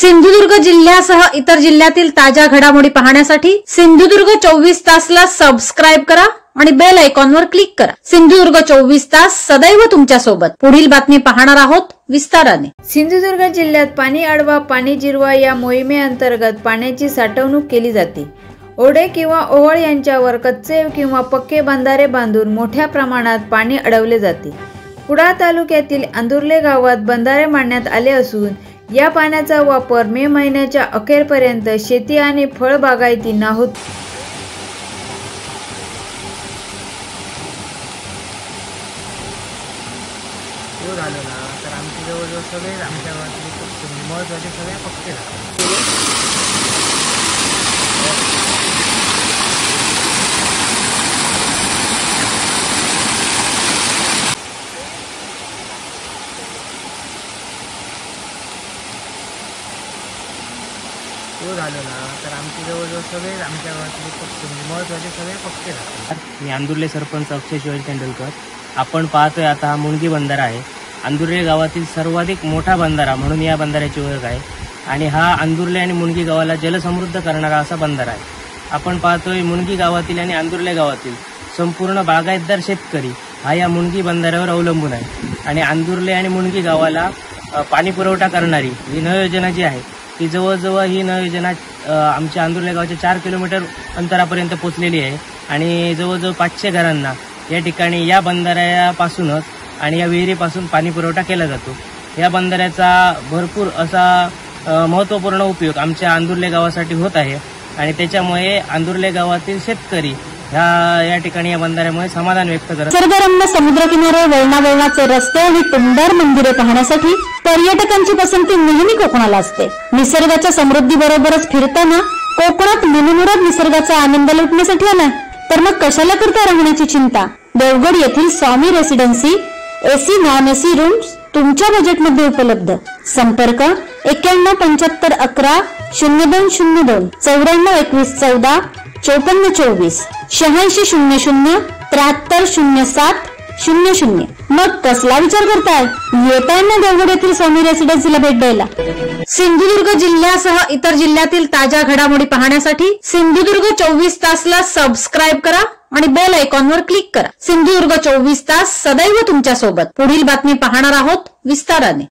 सिंधुदुर्ग जिल्ह्यासह इतर जिल्ह्यातील ताज्या घडामोडी पाहण्यासाठी सिंधुदुर्ग 24 तासला सबस्क्राइब करा आणि बेल आयकॉनवर क्लिक करा। सिंधुदुर्ग 24 तास सदैव तुमच्या सोबत। पुढील बातमी पाहणार आहोत विस्ताराने। सिंधुदुर्ग जिल्ह्यात पाणी अडवा पाणी जिरवा या मोहिमेअंतर्गत पाण्याची साठवणूक केली जाते। ओढे किंवा ओहळ यांच्यावर कच्चे किंवा पक्के बंधारे बांधून मोठ्या प्रमाणात पाणी अडवले जाते। कुडाळ तालुक्यातील अंदुर्ले गावात बंधारे बांधण्यात आले असून या पाण्याचा वापर मे महिन्याच्या अखेरपर्यंत शेती आणि फळबागायतींना होतो। तर आमच्या जवळजवळ सगळे आमच्या गावातले महत्त्वाचे सगळे पक्षी झालं ना तर आमच्या जवळजवळ सगळे आमच्या गावातले पक्षी महत्त्वाचे सगळे पक्षी राहतात। मी अंदुर्ले सरपंच अक्षय शिवाजी तेंडुलकर। आपण पाहतोय आता हा मुणगी बंधारा आहे। अंदुर्ले गावातील सर्वाधिक मोठा बंधारा म्हणून या बंधाऱ्याची ओळख आहे आणि हा अंदुर्ले आणि मुणगी गावाला जलसमृद्ध करणारा असा बंधारा आहे। आपण पाहतोय मुणगी गावातील आणि अंदुर्ले गावातील संपूर्ण बागायतदार शेतकरी हा या मुणगी बंधाऱ्यावर अवलंबून आहे आणि अंदुर्ले आणि मुणगी गावाला पाणी पुरवठा करणारी ही नळ योजना जी आहे ती जवळजवळ ही नळ योजना आमच्या अंदुर्ले गावाच्या 4 किलोमीटर अंतरापर्यंत पोहोचलेली आहे आणि जवळजवळ 500 घरांना या ठिकाणी या बंधाऱ्यापासूनच आणि या विहिरीपासून पाणी पुरवठा केला जातो। या बंधाऱ्याचा भरपूर असा महत्त्वपूर्ण उपयोग आमच्या अंदुर्ले गावासाठी होत आहे आणि त्याच्यामुळे अंदुर्ले गावातील शेतकरी या ठिकाणी या बंधाऱ्यामुळे समाधान व्यक्त करतात। निसर्गरम्य समुद्रकिनारे वळणावळणाचे रस्ते आणि टुमदार मंदिरे पाहण्यासाठी पर्यटकांची पसंती नेहमी कोकणाला असते। निसर्गाच्या समृद्धीबरोबरच फिरताना कोकणात मनमुराद निसर्गाचा आनंद लुटण्यासाठी आला तर मग कशाला करता राहण्याची चिंता। देवगड येथील Swami residency AC non AC rooms तुमच्या बजेटमध्ये उपलब्ध। संपर्क 917511 0202 942114 5424 8600 7307 00। मग कसला विचार करताय, येताय ना देवगड येथील स्वामी रेसिडेन्सीला भेट द्यायला। सिंधुदुर्ग जिल्ह्यासह इतर जिल्ह्यातील ताज्या घडामोडी पाहण्यासाठी सिंधुदुर्ग 24 तासला सबस्क्राइब करा आणि बेल आयकॉनवर क्लिक करा। सिंधुदुर्ग 24 तास सदैव तुमच्या सोबत। पुढील बातमी पाहणार आहोत विस्ताराने।